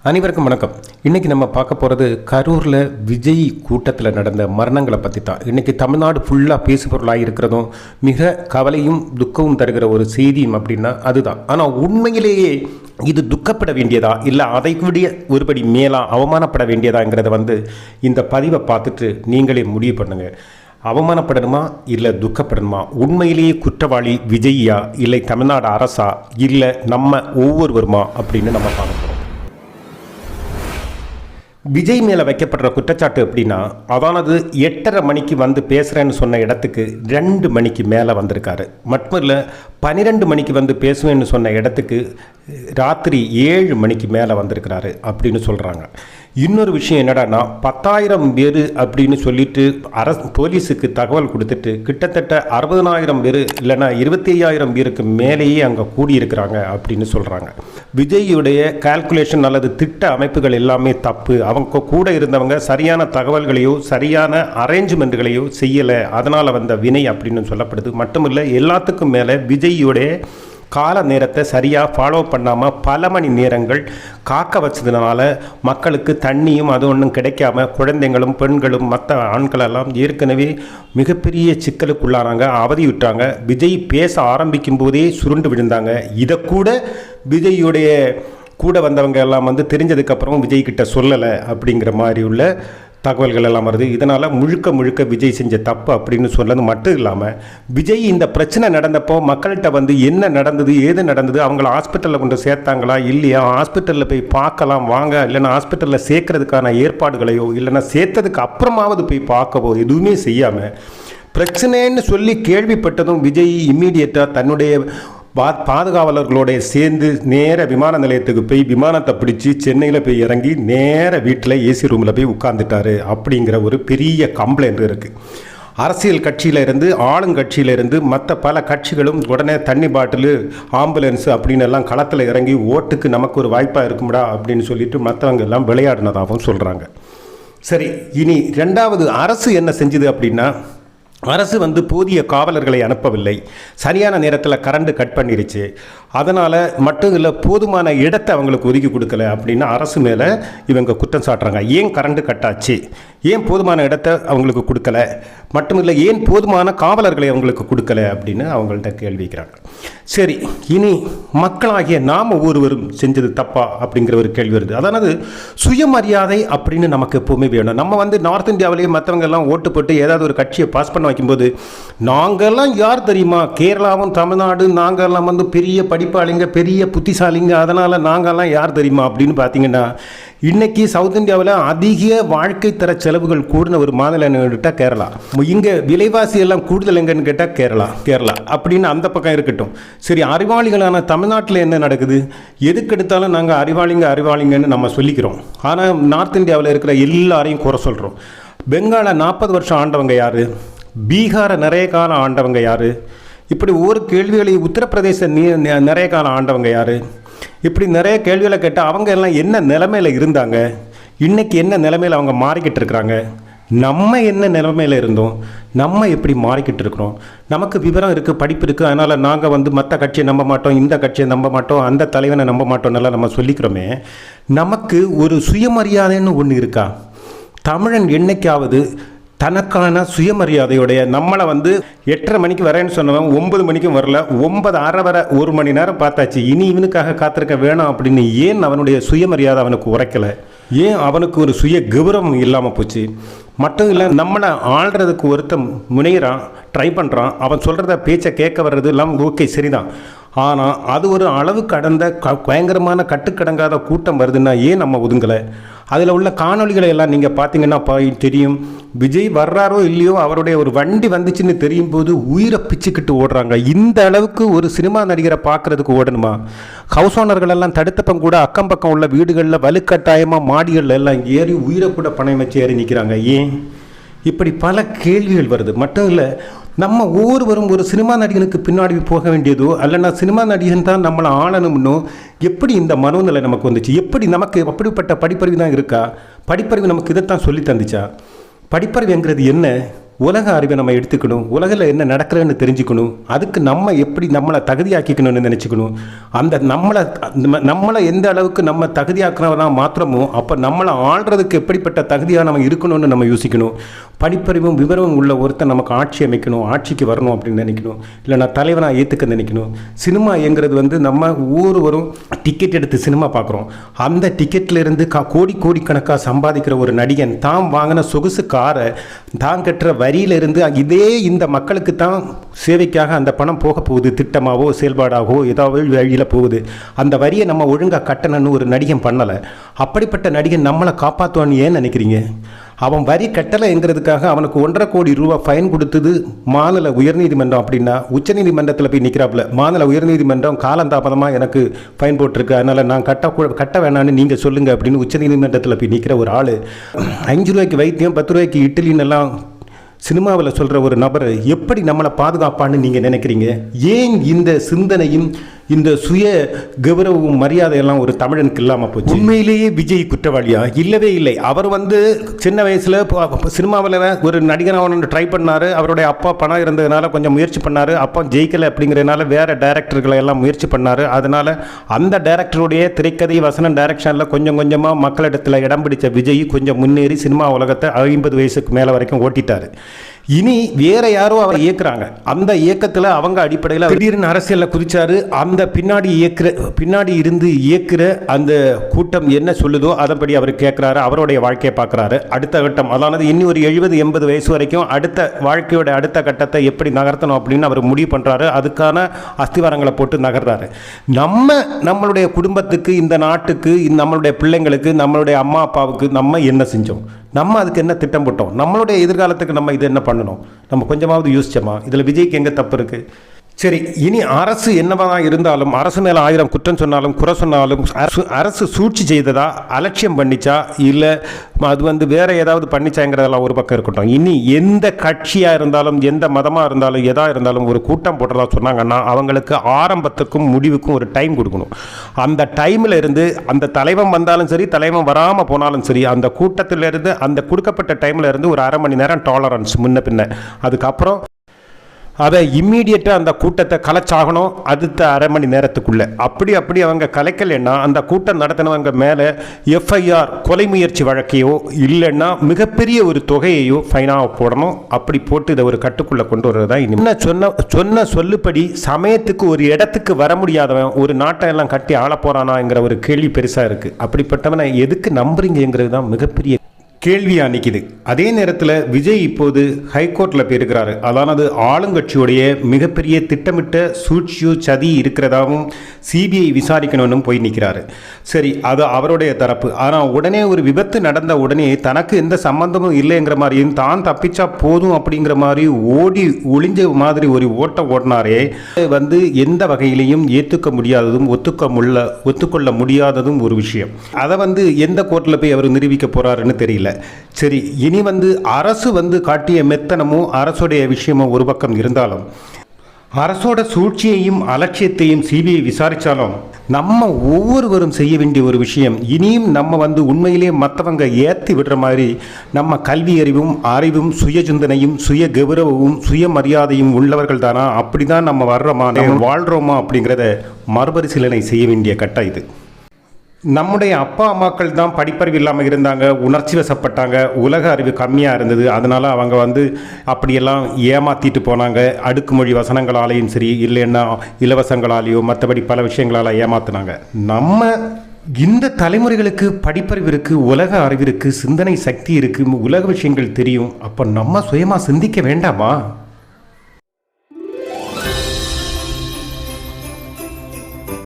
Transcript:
அனைவருக்கும் வணக்கம். இன்றைக்கி நம்ம பார்க்க போகிறது கரூரில் விஜய் கூட்டத்தில் நடந்த மரணங்களை பற்றி தான். இன்றைக்கி தமிழ்நாடு ஃபுல்லாக பேசுபொருளாக இருக்கிறதும் மிக கவலையும் துக்கமும் தருகிற ஒரு செய்தியும் அப்படின்னா அதுதான். ஆனால் உண்மையிலேயே இது துக்கப்பட வேண்டியதா இல்லை அதை விட ஒருபடி மேலாக அவமானப்பட வேண்டியதாங்கிறத இந்த பதிவை பார்த்துட்டு நீங்களே முடிவு பண்ணுங்கள். அவமானப்படணுமா இல்லை துக்கப்படணுமா? உண்மையிலேயே குற்றவாளி விஜய்யா இல்லை தமிழ்நாடு அரசா இல்லை நம்ம ஒவ்வொருவருமா அப்படின்னு நம்ம பார்க்க போகிறோம். விஜய் மேலே வைக்கப்படுற குற்றச்சாட்டு எப்படின்னா, அதானது 8:30 மணிக்கு வந்து பேசுகிறேன்னு சொன்ன இடத்துக்கு 2 மணிக்கு மேலே வந்திருக்காரு. மட்டும் இல்லை 12 மணிக்கு வந்து பேசுவேன்னு சொன்ன இடத்துக்கு ராத்திரி 7 மணிக்கு மேலே வந்திருக்கிறாரு அப்படின்னு சொல்கிறாங்க. இன்னொரு விஷயம் என்னடான்னா, 10,000 பேர் அப்படின்னு சொல்லிட்டு போலீஸுக்கு தகவல் கொடுத்துட்டு கிட்டத்தட்ட 60,000 பேர் இல்லைன்னா 25,000 பேருக்கு மேலேயே அங்கே கூடியிருக்கிறாங்க அப்படின்னு சொல்கிறாங்க. விஜய்யுடைய கால்குலேஷன் அல்லது திட்ட அமைப்புகள் எல்லாமே தப்பு. அவங்க கூட இருந்தவங்க சரியான தகவல்களையோ சரியான அரேஞ்ச்மெண்ட்டுகளையோ செய்யலை, அதனால் வந்த வினை அப்படின்னு சொல்லப்படுது. மட்டுமில்லை, எல்லாத்துக்கும் மேலே விஜய்யுடைய கால நேரத்தை சரியாக ஃபாலோ பண்ணாமல் பல மணி நேரங்கள் காக்க வச்சதுனால மக்களுக்கு தண்ணியும் அது ஒன்றும் கிடைக்காம குழந்தைங்களும் பெண்களும் மற்ற ஆண்களெல்லாம் ஏற்கனவே மிகப்பெரிய சிக்கலுக்குள்ளானாங்க, அவதி விட்டாங்க. விஜய் பேச ஆரம்பிக்கும் போதே சுருண்டு விழுந்தாங்க. இதை கூட விஜய்யுடைய கூட வந்தவங்க எல்லாம் தெரிஞ்சதுக்கப்புறம் விஜய்கிட்ட சொல்லலை அப்படிங்கிற மாதிரி உள்ள தகவல்கள் எல்லாம் வருது. இதனால் முழுக்க விஜய் செஞ்ச தப்பு அப்படின்னு சொன்னது மட்டும் இல்லாமல், விஜய் இந்த பிரச்சனை நடந்தப்போ மக்கள்கிட்ட என்ன நடந்தது ஏது நடந்தது, அவங்கள ஹாஸ்பிட்டலில் கொண்டு சேர்த்தாங்களா இல்லையா, ஹாஸ்பிட்டலில் போய் பார்க்கலாம் வாங்க, இல்லைன்னா ஹாஸ்பிட்டலில் சேர்க்கறதுக்கான ஏற்பாடுகளையோ இல்லைன்னா சேர்த்ததுக்கு அப்புறமாவது போய் பார்க்கவோ எதுவுமே செய்யாமல் பிரச்சனைன்னு சொல்லி கேள்விப்பட்டதும் விஜய் இம்மீடியட்டாக தன்னுடைய பாதுகாவலர்களோட சேர்ந்து நேர விமான நிலையத்துக்கு போய் விமானத்தை பிடிச்சி சென்னையில் போய் இறங்கி நேர வீட்டில் ஏசி ரூமில் போய் உட்கார்ந்துட்டாரு அப்படிங்கிற ஒரு பெரிய கம்ப்ளைண்ட் இருக்குது. அரசியல் கட்சியிலிருந்து ஆளுங்கட்சியிலிருந்து மற்ற பல கட்சிகளும் உடனே தண்ணி பாட்டிலு ஆம்புலன்ஸு அப்படின்னு எல்லாம் களத்தில் இறங்கி ஓட்டுக்கு நமக்கு ஒரு வாய்ப்பாக இருக்கும்டா அப்படின்னு சொல்லிட்டு மற்றவங்க எல்லாம் விளையாடினதாகவும் சொல்கிறாங்க. சரி, இனி ரெண்டாவது அரசு என்ன செஞ்சுது அப்படின்னா, அரசு போதிய காவலர்களை அனுப்பவில்லை, சரியான நேரத்தில் கரண்ட் கட் பண்ணிருச்சு, அதனால் மட்டும் இல்லை போதுமான இடத்தை அவங்களுக்கு ஒதுக்கி கொடுக்கல அப்படின்னு அரசு மேலே இவங்க குற்றம் சாட்டுறாங்க. ஏன் கரண்ட் கட் ஆச்சு, ஏன் போதுமான இடத்தை அவங்களுக்கு கொடுக்கல, மட்டும் இல்லை ஏன் போதுமான காவலர்களை அவங்களுக்கு கொடுக்கல அப்படின்னு அவங்கள்ட்ட கேள்விக்கிறாங்க. சரி, இனி மக்களாகிய நாம் ஒவ்வொருவரும் செஞ்சது தப்பா அப்படிங்கிற ஒரு கேள்வி வருது. அதாவது சுயமரியாதை அப்படின்னு நமக்கு எப்போவுமே வேணும். நம்ம நார்த் இந்தியாவிலேயே மற்றவங்க எல்லாம் ஓட்டு போட்டு ஏதாவது ஒரு கட்சியை பாஸ் பண்ண வைக்கும்போது நாங்கள்லாம் யார் தெரியுமா, கேரளாவும் தமிழ்நாடு நாங்கள்லாம் பெரிய படிப்பாளிங்க பெரிய புத்திசாலிங்க, அதனால் நாங்கள்லாம் யார் தெரியுமா அப்படின்னு பார்த்தீங்கன்னா, இன்றைக்கி சவுத் இந்தியாவில் அதிக வாழ்க்கை தர செலவுகள் கூடின ஒரு மாநிலம் கேட்டால் கேரளா. இங்கே விலைவாசி எல்லாம் கூடுதல் எங்கன்னு கேட்டால் கேரளா அப்படின்னு அந்த பக்கம் இருக்கட்டும். சரி, அறிவாளிகளான தமிழ்நாட்டில் என்ன நடக்குது, எதுக்கெடுத்தாலும் நாங்கள் அறிவாளிங்கன்னு நம்ம சொல்லிக்கிறோம். ஆனால் நார்த் இந்தியாவில் இருக்கிற எல்லாரையும் குறை சொல்கிறோம். பெங்காலை 40 வருஷம் ஆண்டவங்க யார், பீகாரை நிறைய காலம் ஆண்டவங்க யார், இப்படி ஒவ்வொரு கேள்விகளை உத்தரப்பிரதேச நிறைய காலம் ஆண்டவங்க யார், இப்படி நிறைய கேள்விகளை கேட்டால் அவங்க எல்லாம் என்ன நிலைமையில் இருந்தாங்க, இன்றைக்கி என்ன நிலைமையில் அவங்க மாறிக்கிட்டு இருக்கிறாங்க, நம்ம என்ன நிலைமையில் இருந்தோம், நம்ம எப்படி மாறிக்கிட்டு இருக்கிறோம், நமக்கு விவரம் இருக்குது படிப்பு இருக்குது, அதனால் நாங்கள் மற்ற கட்சியை நம்ப மாட்டோம், இந்த கட்சியை நம்ப மாட்டோம், அந்த தலைவனை நம்ப மாட்டோம்னால நம்ம சொல்லிக்கிறோமே. நமக்கு ஒரு சுயமரியாதைன்னு ஒன்று இருக்கா? தமிழன் என்னைக்காவது தனக்கான சுயமரியாதையுடைய நம்மளை 8:30 மணிக்கு வரேன்னு சொன்னவன் 9 மணிக்கும் வரல, 9:30 வரை 1 மணி நேரம் பார்த்தாச்சு, இனி இவனுக்காக காத்திருக்க வேணாம் அப்படின்னு ஏன் அவனுடைய சுயமரியாதை அவனுக்கு உரைக்கலை? ஏன் அவனுக்கு ஒரு சுய கௌரவம் இல்லாமல் போச்சு? மட்டும் இல்லை, நம்மளை ஆள்றதுக்கு ஒருத்தன் முனைகிறான், ட்ரை பண்ணுறான், அவன் சொல்கிறத பேச்சை கேட்க வர்றது எல்லாம் ஓகே சரிதான். ஆனால் அது ஒரு அளவு கடந்த பயங்கரமான கட்டுக்கடங்காத கூட்டம் வருதுன்னா ஏன் நம்ம ஒதுங்கலை? அதில் உள்ள காணொலிகளை எல்லாம் நீங்கள் பார்த்தீங்கன்னா தெரியும். விஜய் வர்றாரோ இல்லையோ அவருடைய ஒரு வண்டி வந்துச்சுன்னு தெரியும் போது உயிரை பிச்சுக்கிட்டு ஓடுறாங்க. இந்த அளவுக்கு ஒரு சினிமா நடிகரை பார்க்குறதுக்கு ஓடணுமா? ஹவுஸ் ஓனர்களெல்லாம் தடுத்தப்பம் கூட அக்கம் பக்கம் உள்ள வீடுகளில் வலுக்கட்டாயமாக மாடிகளில் எல்லாம் ஏறி உயிரை கூட பணம் வச்சு ஏறி நிற்கிறாங்க. ஏன்? இப்படி பல கேள்விகள் வருது. மட்டும் இல்லை, நம்ம ஒவ்வொருவரும் ஒரு சினிமா நடிகனுக்கு பின்னாடி போக வேண்டியதோ அல்லனா சினிமா நடிகன் தான் நம்மளை ஆளணும்னோ எப்படி இந்த மனோநிலை நமக்கு வந்துச்சு? எப்படி நமக்கு அப்படிப்பட்ட படிப்பறிவு தான் இருக்கா? படிப்பறிவு நமக்கு இதைத்தான் சொல்லி தந்துச்சா? படிப்பறிவுங்கிறது என்ன? உலக அறிவை நம்ம எடுத்துக்கணும், உலகில் என்ன நடக்கிறதுன்னு தெரிஞ்சுக்கணும், அதுக்கு நம்ம எப்படி நம்மளை தகுதியாக்கிக்கணும்னு நினச்சிக்கணும். அந்த நம்மளை எந்த அளவுக்கு நம்ம தகுதியாக்குறவனா மாத்திரமோ அப்போ நம்மளை ஆள்றதுக்கு எப்படிப்பட்ட தகுதியாக நம்ம இருக்கணும்னு நம்ம யோசிக்கணும். படிப்பறிவும் விவரமும் உள்ள ஒருத்தர் நமக்கு ஆட்சி அமைக்கணும், ஆட்சிக்கு வரணும் அப்படின்னு நினைக்கணும், இல்லை நான் தலைவனாக ஏற்றுக்க நினைக்கணும். சினிமா என்கிறது நம்ம ஒவ்வொருவரும் டிக்கெட் எடுத்து சினிமா பார்க்குறோம். அந்த டிக்கெட்லேருந்து கோடிக்கணக்காக சம்பாதிக்கிற ஒரு நடிகன் தான் வாங்கின சொகுசு காரை தான் கட்டுற வரியிலிருந்து இந்த மக்களுக்கு தான் சேவைக்காக அந்த பணம் போக போகுது, திட்டமாகவோ செயல்பாடாகவோ ஏதாவது வழியில் போகுது. அந்த வரியை நம்ம ஒழுங்காக கட்டணும்னு ஒரு நடிகன் பண்ணலை. அப்படிப்பட்ட நடிகன் நம்மளை காப்பாற்றுவான்னு ஏன் நினைக்கிறீங்க? அவன் வரி கட்டலைங்கிறதுக்காக அவனுக்கு 1.5 கோடி ரூபா ஃபைன் கொடுத்தது மாநில உயர்நீதிமன்றம். அப்படின்னா உச்சநீதிமன்றத்தில் போய் நிற்கிறாப்புல, மாநில உயர்நீதிமன்றம் காலந்தாமதமாக எனக்கு ஃபைன் போட்டிருக்கு, அதனால் நான் கட்ட வேணான்னு நீங்கள் சொல்லுங்கள் அப்படின்னு உச்சநீதிமன்றத்தில் போய் நிற்கிற ஒரு ஆள் 5 ரூபாய்க்கு வைத்தியம் 10 ரூபாய்க்கு இட்லின்னு எல்லாம் சினிமாவில் சொல்கிற ஒரு நபர் எப்படி நம்மளை பாதுகாப்பான்னு நீங்கள் நினைக்கிறீங்க? ஏன் இந்த சிந்தனையும் இந்த சுய கௌரவம் மரியாதையெல்லாம் ஒரு தமிழனுக்கு இல்லாமல் போச்சு? உண்மையிலேயே விஜய் குற்றவாளியா? இல்லவே இல்லை. அவர் சின்ன வயசில் சினிமாவில் ஒரு நடிகனாக ட்ரை பண்ணார். அவருடைய அப்பா பணம் இருந்ததுனால கொஞ்சம் முயற்சி பண்ணார். அப்பா ஜெயிக்கலை அப்படிங்கிறதுனால வேறு டைரக்டர்களை எல்லாம் முயற்சி பண்ணார். அதனால் அந்த டைரக்டருடைய திரைக்கதை வசனம் டைரக்ஷனில் கொஞ்சம் கொஞ்சமாக மக்களிடத்தில் இடம் பிடித்த விஜய் கொஞ்சம் முன்னேறி சினிமா உலகத்தை 50 வயசுக்கு மேலே வரைக்கும் ஓட்டிட்டார். இனி வேற யாரோ அவரை இயக்குறாங்க. அந்த இயக்கத்தில் அவங்க அடிப்படையில் திடீர்னு அரசியலில் குதிச்சாரு. அந்த பின்னாடி இருந்து இயக்குற அந்த கூட்டம் என்ன சொல்லுதோ அதன்படி அவர் கேட்குறாரு, அவருடைய வாழ்க்கையை பார்க்குறாரு. அடுத்த கட்டம் அதானது இன்னும் ஒரு 70-80 வயசு வரைக்கும் அடுத்த வாழ்க்கையோட அடுத்த கட்டத்தை எப்படி நகர்த்தணும் அப்படின்னு அவர் முடிவு பண்ணுறாரு. அதுக்கான அஸ்திவாரங்களை போட்டு நகர்றாரு. நம்மளுடைய குடும்பத்துக்கு, இந்த நாட்டுக்கு, நம்மளுடைய பிள்ளைங்களுக்கு, நம்மளுடைய அம்மா அப்பாவுக்கு நம்ம என்ன செஞ்சோம்? நம்ம அதுக்கு என்ன திட்டம் போட்டோம்? நம்மளுடைய எதிர்காலத்துக்கு நம்ம இது என்ன பண்ணணும்? நம்ம கொஞ்சமாவது யோசிச்சோமா? இதில் விஜய்க்கு எங்கே தப்பு இருக்குது? சரி, இனி அரசு என்னதான் இருந்தாலும், அரசு மேலே 1000 குற்றம் சொன்னாலும் குறை சொன்னாலும், அரசு சூழ்ச்சி செய்ததா, அலட்சியம் பண்ணிச்சா, இல்லை அது வேற ஏதாவது பண்ணிச்சாங்கிறதெல்லாம் ஒரு பக்கம் இருக்கட்டும். இனி எந்த கட்சியாக இருந்தாலும், எந்த மதமாக இருந்தாலும், எதாக இருந்தாலும் ஒரு கூட்டம் போட்டதா சொன்னாங்கன்னா அவங்களுக்கு ஆரம்பத்துக்கும் முடிவுக்கும் ஒரு டைம் கொடுக்கணும். அந்த டைமில் இருந்து அந்த தலைவன் வந்தாலும் சரி, தலைவன் வராமல் போனாலும் சரி, அந்த கூட்டத்திலிருந்து அந்த கொடுக்கப்பட்ட டைமில் இருந்து ஒரு 1/2 மணி நேரம் டாலரன்ஸ் முன்ன பின்ன. அதுக்கப்புறம் அதை இம்மீடியட்டாக அந்த கூட்டத்தை கலைச்சாகணும் அடுத்த 1/2 மணி நேரத்துக்குள்ளே. அப்படி அவங்க கலைக்கலைன்னா அந்த கூட்டம் நடத்தினவங்க மேலே எஃப்ஐஆர் கொலை முயற்சி வழக்கையோ இல்லைன்னா மிகப்பெரிய ஒரு தொகையையோ ஃபைனாக போடணும். அப்படி போட்டு இதை ஒரு கட்டுக்குள்ளே கொண்டு வர்றது தான் இனி. சொன்ன சொல்லுப்படி சமயத்துக்கு ஒரு இடத்துக்கு வர முடியாதவன் ஒரு நாட்டை எல்லாம் கட்டி ஆள போகிறானாங்கிற ஒரு கேள்வி பெருசாக இருக்குது. அப்படிப்பட்டவனை எதுக்கு நம்புறீங்கிறது தான் மிகப்பெரிய கேள்வியாக நிற்கிது. அதே நேரத்தில் விஜய் இப்போது ஹைகோர்ட்டில் போயிருக்கிறாரு. அதானது ஆளுங்கட்சியுடைய மிகப்பெரிய திட்டமிட்ட சூழ்ச்சியோ சதி இருக்கிறதாகவும் சிபிஐ விசாரிக்கணும்னு போய் நிற்கிறாரு. சரி, அது அவருடைய தரப்பு. ஆனால் உடனே ஒரு விபத்து நடந்த உடனே தனக்கு எந்த சம்பந்தமும் இல்லைங்கிற மாதிரியும் தான் தப்பிச்சா போதும் அப்படிங்கிற மாதிரி ஒளிஞ்ச மாதிரி ஒரு ஓட்டம் ஓடினாரே, எந்த வகையிலையும் ஏற்றுக்க முடியாததும் ஒத்துக்கொள்ள முடியாததும் ஒரு விஷயம். அதை எந்த கோர்ட்டில் போய் அவர் நிரூபிக்க போறாருன்னு தெரியல. சரி, இனி அரசு காட்டிய மெத்தனமும் அரசுடைய விஷயமும் ஒரு பக்கம் இருந்தாலும், அரசோட சூழ்ச்சியையும் அலட்சியத்தையும் சிபிஐ விசாரித்தாலும் நம்ம ஒவ்வொருவரும் செய்ய வேண்டிய ஒரு விஷயம், இனியும் நம்ம உண்மையிலேயே மற்றவங்க ஏற்றி விடுற மாதிரி நம்ம கல்வி அறிவும் சுய சிந்தனையும் சுய கௌரவமும் சுயமரியாதையும் உள்ளவர்கள் தானா, அப்படி தான் நம்ம வர்றோமா, நம்ம வாழ்கிறோமா அப்படிங்கிறத மறுபரிசீலனை செய்ய வேண்டிய கட்டம் இது. நம்முடைய அப்பா அம்மாக்கள் தான் படிப்பறிவு இல்லாமல் இருந்தாங்க, உணர்ச்சி வசப்பட்டாங்க, உலக அறிவு கம்மியாக இருந்தது. அதனால் அவங்க அப்படியெல்லாம் ஏமாற்றிட்டு போனாங்க. அடுக்குமொழி வசனங்களாலேயும் சரி, இல்லைன்னா இலவசங்களாலேயோ மற்றபடி பல விஷயங்களால் ஏமாற்றினாங்க. நம்ம இந்த தலைமுறைகளுக்கு படிப்பறிவு இருக்குது, உலக அறிவு இருக்குது, சிந்தனை சக்தி இருக்குது, உலக விஷயங்கள் தெரியும். அப்போ நம்ம சுயமாக சிந்திக்க வேண்டாமா?